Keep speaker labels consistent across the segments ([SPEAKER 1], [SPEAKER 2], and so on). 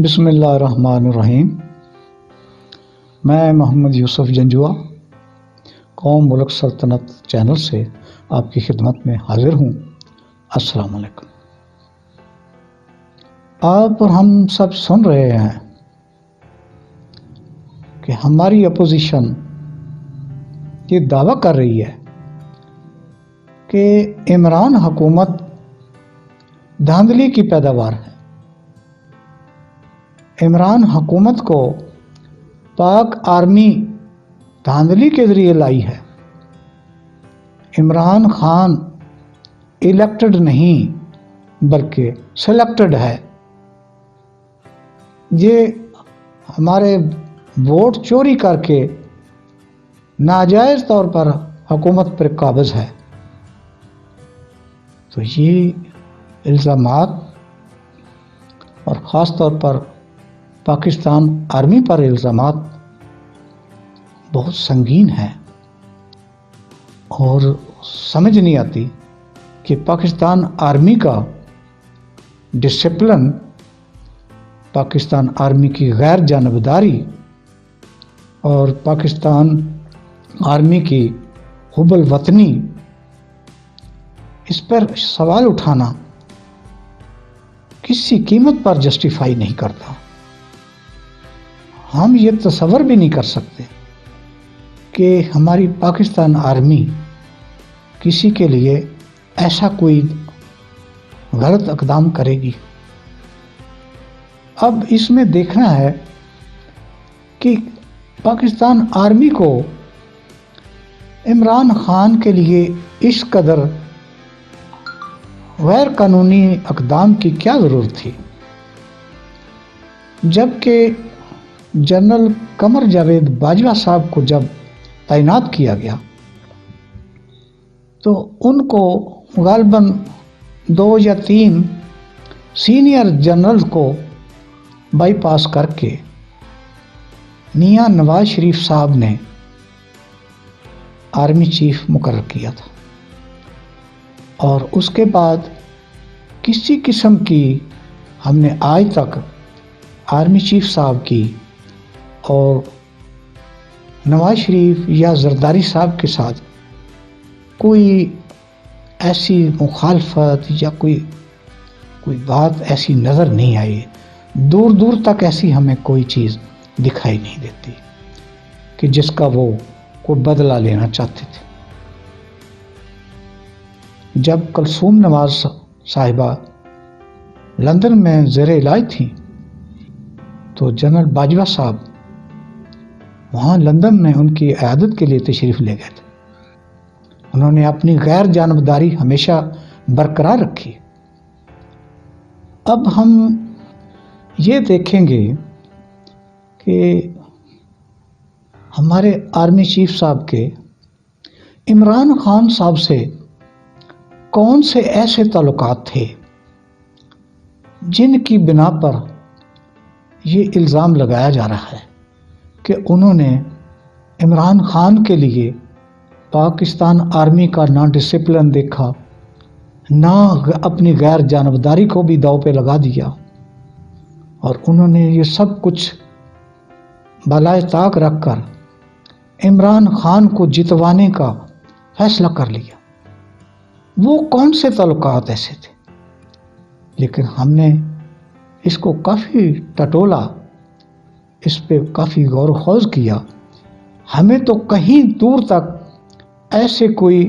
[SPEAKER 1] بسم اللہ الرحمن الرحیم۔ میں محمد یوسف جنجوا قوم ملک سلطنت چینل سے آپ کی خدمت میں حاضر ہوں۔ السلام علیکم۔ آپ اور ہم سب سن رہے ہیں کہ ہماری اپوزیشن یہ دعویٰ کر رہی ہے کہ عمران حکومت دھاندلی کی پیداوار ہے۔ عمران حکومت کو پاک آرمی دھاندلی کے ذریعے لائی ہے۔ عمران خان الیکٹڈ نہیں بلکہ سلیکٹڈ ہے۔ یہ ہمارے ووٹ چوری کر کے ناجائز طور پر حکومت پر قابض ہے۔ تو یہ الزامات اور خاص طور پر پاکستان آرمی پر الزامات بہت سنگین ہیں، اور سمجھ نہیں آتی کہ پاکستان آرمی کا ڈسپلن، پاکستان آرمی کی غیر جانبداری اور پاکستان آرمی کی حب الوطنی، اس پر سوال اٹھانا کسی قیمت پر جسٹیفائی نہیں کرتا۔ ہم یہ تصور بھی نہیں کر سکتے کہ ہماری پاکستان آرمی کسی کے لیے ایسا کوئی غلط اقدام کرے گی۔ اب اس میں دیکھنا ہے کہ پاکستان آرمی کو عمران خان کے لیے اس قدر غیر قانونی اقدام کی کیا ضرورت تھی، جبکہ جنرل قمر جاوید باجوہ صاحب کو جب تعینات کیا گیا تو ان کو غالباً 2 یا 3 سینئر جنرل کو بائی پاس کر کے میاں نواز شریف صاحب نے آرمی چیف مقرر کیا تھا، اور اس کے بعد کسی قسم کی ہم نے آج تک آرمی چیف صاحب کی اور نواز شریف یا زرداری صاحب کے ساتھ کوئی ایسی مخالفت یا کوئی بات ایسی نظر نہیں آئی۔ دور دور تک ایسی ہمیں کوئی چیز دکھائی نہیں دیتی کہ جس کا وہ کوئی بدلہ لینا چاہتے تھے۔ جب کلثوم نواز صاحبہ لندن میں زیر علاج تھیں تو جنرل باجوہ صاحب وہاں لندن میں ان کی عیادت کے لیے تشریف لے گئے تھے۔ انہوں نے اپنی غیر جانبداری ہمیشہ برقرار رکھی۔ اب ہم یہ دیکھیں گے کہ ہمارے آرمی چیف صاحب کے عمران خان صاحب سے کون سے ایسے تعلقات تھے جن کی بنا پر یہ الزام لگایا جا رہا ہے کہ انہوں نے عمران خان کے لیے پاکستان آرمی کا نہ ڈسپلن دیکھا، نہ اپنی غیر جانبداری کو بھی داؤ پہ لگا دیا، اور انہوں نے یہ سب کچھ بالائے طاق رکھ کر عمران خان کو جتوانے کا فیصلہ کر لیا۔ وہ کون سے تعلقات ایسے تھے؟ لیکن ہم نے اس کو کافی ٹٹولا، اس پہ کافی غور و خوض کیا۔ ہمیں تو کہیں دور تک ایسے کوئی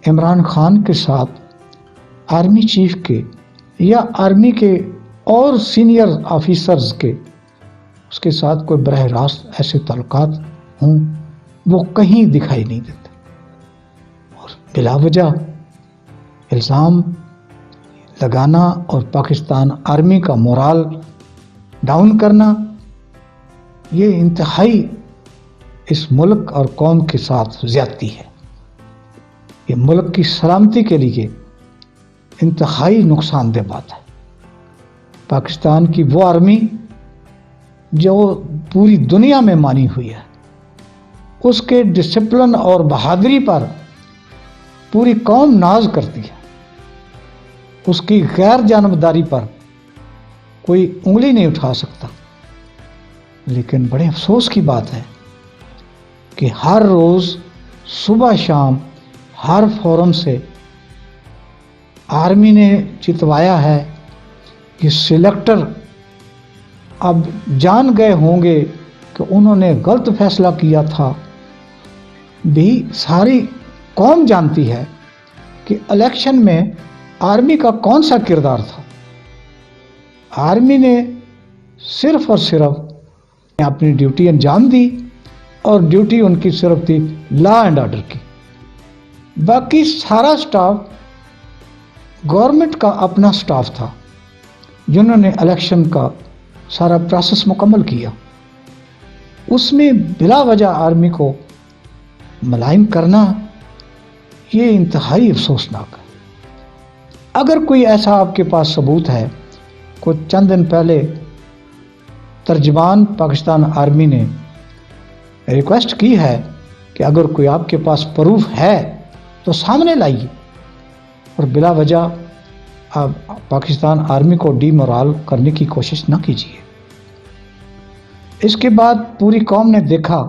[SPEAKER 1] عمران خان کے ساتھ آرمی چیف کے یا آرمی کے اور سینئر آفیسرز کے اس کے ساتھ کوئی براہ راست ایسے تعلقات ہوں، وہ کہیں دکھائی نہیں دیتے۔ اور بلا وجہ الزام لگانا اور پاکستان آرمی کا مورال ڈاؤن کرنا، یہ انتہائی اس ملک اور قوم کے ساتھ زیادتی ہے۔ یہ ملک کی سلامتی کے لیے انتہائی نقصان دہ بات ہے۔ پاکستان کی وہ آرمی جو پوری دنیا میں مانی ہوئی ہے، اس کے ڈسپلن اور بہادری پر پوری قوم ناز کرتی ہے، اس کی غیر جانبداری پر کوئی انگلی نہیں اٹھا سکتا. لیکن بڑے افسوس کی بات ہے کہ ہر روز صبح شام ہر فورم سے آرمی نے چتوایا ہے کہ سلیکٹر اب جان گئے ہوں گے کہ انہوں نے غلط فیصلہ کیا تھا. بھی ساری قوم جانتی ہے کہ الیکشن میں آرمی کا کون سا کردار تھا. آرمی نے صرف اور صرف اپنی ڈیوٹی انجام دی اور ڈیوٹی ان کی صرف تھی لا اینڈ آرڈر کی. باقی سارا سٹاف گورنمنٹ کا اپنا سٹاف تھا جنہوں نے الیکشن کا سارا پروسیس مکمل کیا. اس میں بلا وجہ آرمی کو ملائم کرنا یہ انتہائی افسوسناک ہے. اگر کوئی ایسا آپ کے پاس ثبوت ہے، کچھ چند دن پہلے ترجمان پاکستان آرمی نے ریکویسٹ کی ہے کہ اگر کوئی آپ کے پاس پروف ہے تو سامنے لائیے اور بلا وجہ آپ پاکستان آرمی کو ڈی مورال کرنے کی کوشش نہ کیجیے. اس کے بعد پوری قوم نے دیکھا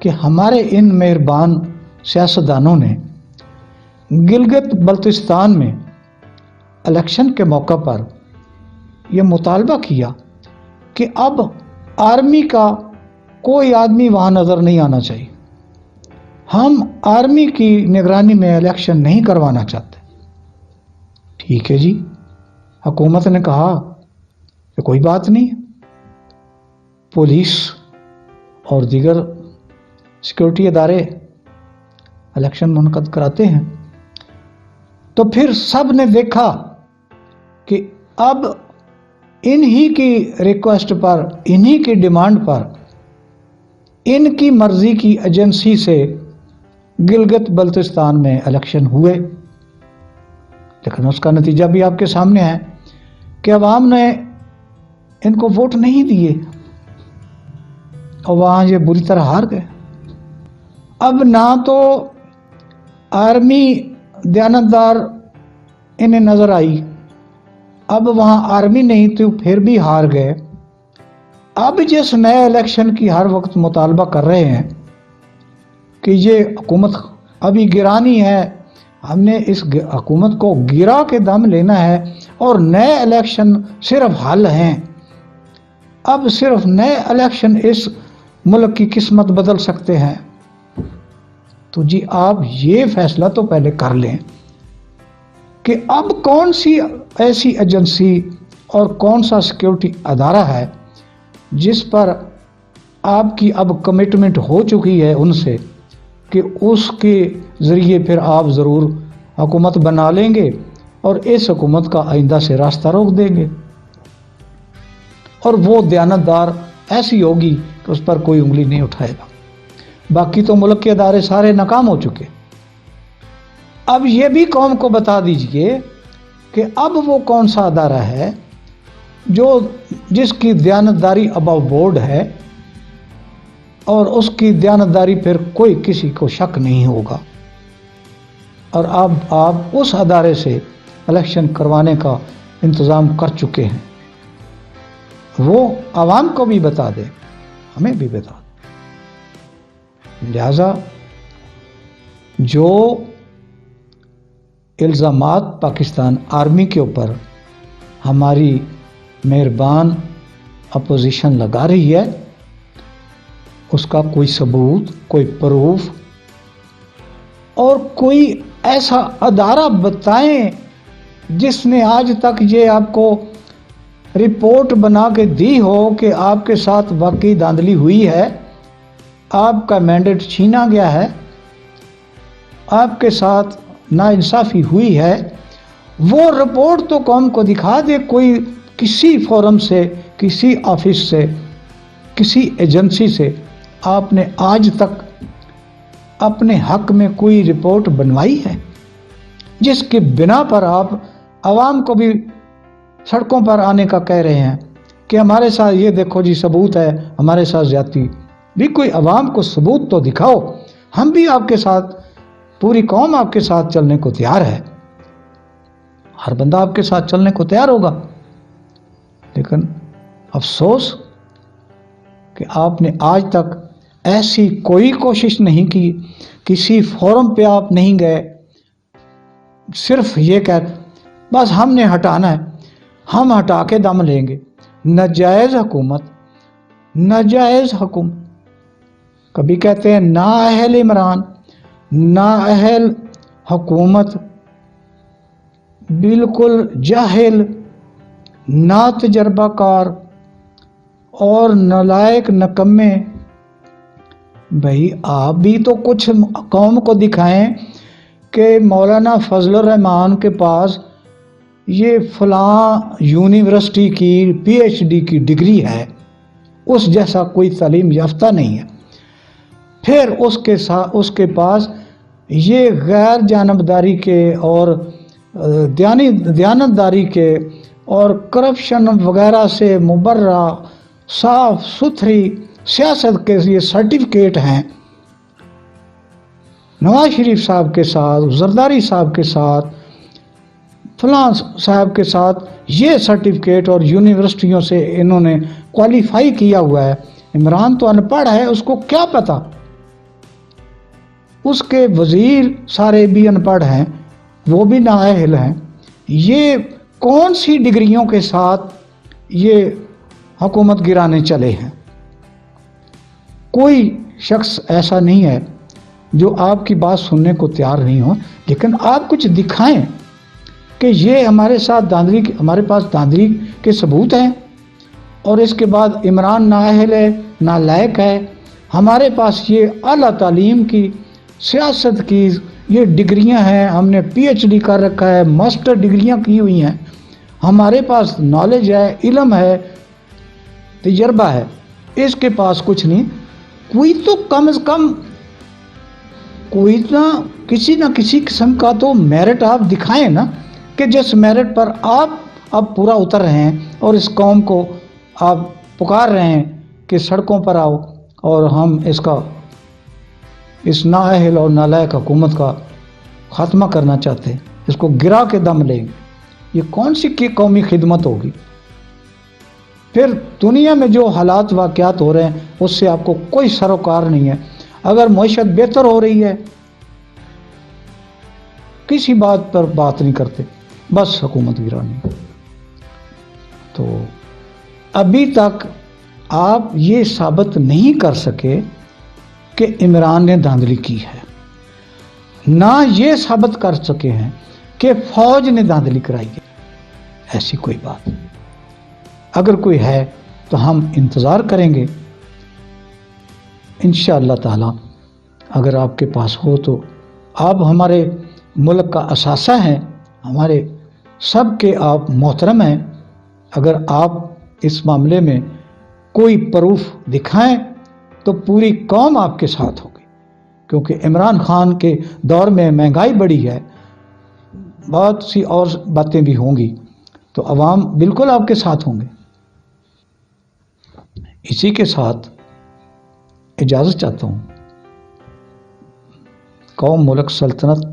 [SPEAKER 1] کہ ہمارے ان مہربان سیاستدانوں نے گلگت بلتستان میں الیکشن کے موقع پر یہ مطالبہ کیا کہ اب آرمی کا کوئی آدمی وہاں نظر نہیں آنا چاہیے. ہم آرمی کی نگرانی میں الیکشن نہیں کروانا چاہتے. ٹھیک ہے جی، حکومت نے کہا کہ کوئی بات نہیں، پولیس اور دیگر سیکورٹی ادارے الیکشن منعقد کراتے ہیں. تو پھر سب نے دیکھا کہ اب انہی کی ریکویسٹ پر، انہی کی ڈیمانڈ پر، ان کی مرضی کی ایجنسی سے گلگت بلتستان میں الیکشن ہوئے. لیکن اس کا نتیجہ بھی آپ کے سامنے ہے کہ عوام نے ان کو ووٹ نہیں دیے اور وہاں یہ بری طرح ہار گئے. اب نہ تو آرمی دیانتدار انہیں نظر آئی، اب وہاں آرمی نہیں تو پھر بھی ہار گئے. اب جس نئے الیکشن کی ہر وقت مطالبہ کر رہے ہیں کہ یہ حکومت ابھی گرانی ہے، ہم نے اس حکومت کو گرا کے دم لینا ہے اور نئے الیکشن صرف حل ہیں. اب صرف نئے الیکشن اس ملک کی قسمت بدل سکتے ہیں. تو جی آپ یہ فیصلہ تو پہلے کر لیں کہ اب کون سی ایسی ایجنسی اور کون سا سیکورٹی ادارہ ہے جس پر آپ کی اب کمٹمنٹ ہو چکی ہے ان سے کہ اس کے ذریعے پھر آپ ضرور حکومت بنا لیں گے اور اس حکومت کا آئندہ سے راستہ روک دیں گے. اور وہ دیانتدار ایسی ہوگی کہ اس پر کوئی انگلی نہیں اٹھائے گا. باقی تو ملک کے ادارے سارے ناکام ہو چکے. اب یہ بھی قوم کو بتا دیجئے کہ اب وہ کون سا ادارہ ہے جس کی دیانتداری ابو بورڈ ہے اور اس کی دیانتداری پھر کوئی کسی کو شک نہیں ہوگا. اور اب آپ اس ادارے سے الیکشن کروانے کا انتظام کر چکے ہیں. وہ عوام کو بھی بتا دیں، ہمیں بھی بتا دیں. لہذا جو الزامات پاکستان آرمی کے اوپر ہماری مہربان اپوزیشن لگا رہی ہے، اس کا کوئی ثبوت، کوئی پروف اور کوئی ایسا ادارہ بتائیں جس نے آج تک یہ آپ کو رپورٹ بنا کے دی ہو کہ آپ کے ساتھ واقعی دھاندلی ہوئی ہے، آپ کا مینڈیٹ چھینا گیا ہے، آپ کے ساتھ ناانصافی ہوئی ہے. وہ رپورٹ تو قوم کو دکھا دے. کوئی کسی فورم سے، کسی آفس سے، کسی ایجنسی سے آپ نے آج تک اپنے حق میں کوئی رپورٹ بنوائی ہے جس کی بنا پر آپ عوام کو بھی سڑکوں پر آنے کا کہہ رہے ہیں کہ ہمارے ساتھ یہ دیکھو جی ثبوت ہے، ہمارے ساتھ زیادتی. بھی کوئی عوام کو ثبوت تو دکھاؤ. ہم بھی آپ کے ساتھ، پوری قوم آپ کے ساتھ چلنے کو تیار ہے. ہر بندہ آپ کے ساتھ چلنے کو تیار ہوگا. لیکن افسوس کہ آپ نے آج تک ایسی کوئی کوشش نہیں کی، کسی فورم پہ آپ نہیں گئے، صرف یہ بس ہم نے ہٹانا ہے، ہم ہٹا کے دم لیں گے۔ ناجائز حکومت، ناجائز حکم، کبھی کہتے ہیں نااہل عمران، نااہل حکومت، بالکل جاہل، نا تجربہ کار اور نالائق نکمے۔ بھائی آپ بھی تو کچھ قوم کو دکھائیں کہ مولانا فضل الرحمان کے پاس یہ فلاں یونیورسٹی کی پی ایچ ڈی کی ڈگری ہے، اس جیسا کوئی تعلیم یافتہ نہیں ہے، پھر اس کے پاس یہ غیر جانبداری کے اور دیانتداری کے اور کرپشن وغیرہ سے مبرہ صاف ستھری سیاست کے یہ سرٹیفکیٹ ہیں۔ نواز شریف صاحب کے ساتھ، زرداری صاحب کے ساتھ، فلاں صاحب کے ساتھ یہ سرٹیفکیٹ اور یونیورسٹیوں سے انہوں نے کوالیفائی کیا ہوا ہے۔ عمران تو ان پڑھ ہے، اس کو کیا پتا؟ اس کے وزیر سارے بھی ان پڑھ ہیں، وہ بھی نااہل ہیں۔ یہ کون سی ڈگریوں کے ساتھ یہ حکومت گرانے چلے ہیں؟ کوئی شخص ایسا نہیں ہے جو آپ کی بات سننے کو تیار نہیں ہو، لیکن آپ کچھ دکھائیں کہ یہ ہمارے ساتھ ہمارے پاس دھاندلی کے ثبوت ہیں، اور اس کے بعد عمران نااہل ہے، نالائق ہے، ہمارے پاس یہ اعلیٰ تعلیم کی، سیاست کی یہ ڈگریاں ہیں، ہم نے پی ایچ ڈی کر رکھا ہے، ماسٹر ڈگریاں کی ہوئی ہیں، ہمارے پاس نالج ہے، علم ہے، تجربہ ہے، اس کے پاس کچھ نہیں۔ کوئی تو کم از کم کوئی کسی نہ کسی قسم کا تو میرٹ آپ دکھائیں نا، کہ جس میرٹ پر آپ اب پورا اتر رہے ہیں اور اس قوم کو آپ پکار رہے ہیں کہ سڑکوں پر آؤ اور ہم اس نااہل اور نالائق حکومت کا خاتمہ کرنا چاہتے ہیں، اس کو گرا کے دم لیں گے۔ یہ کون سی قومی خدمت ہوگی؟ پھر دنیا میں جو حالات واقعات ہو رہے ہیں اس سے آپ کو کوئی سروکار نہیں ہے۔ اگر معیشت بہتر ہو رہی ہے، کسی بات پر بات نہیں کرتے، بس حکومت گرانی۔ تو ابھی تک آپ یہ ثابت نہیں کر سکے کہ عمران نے دھاندلی کی ہے، نہ یہ ثابت کر سکے ہیں کہ فوج نے دھاندلی کرائی ہے۔ ایسی کوئی بات، اگر کوئی ہے تو ہم انتظار کریں گے انشاءاللہ تعالی۔ اگر آپ کے پاس ہو تو آپ ہمارے ملک کا اثاثہ ہیں، ہمارے سب کے آپ محترم ہیں۔ اگر آپ اس معاملے میں کوئی پروف دکھائیں تو پوری قوم آپ کے ساتھ ہوگی، کیونکہ عمران خان کے دور میں مہنگائی بڑھی ہے، بہت سی اور باتیں بھی ہوں گی، تو عوام بالکل آپ کے ساتھ ہوں گے۔ اسی کے ساتھ اجازت چاہتا ہوں۔ قوم، ملک، سلطنت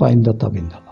[SPEAKER 1] پائندہ تابندہ۔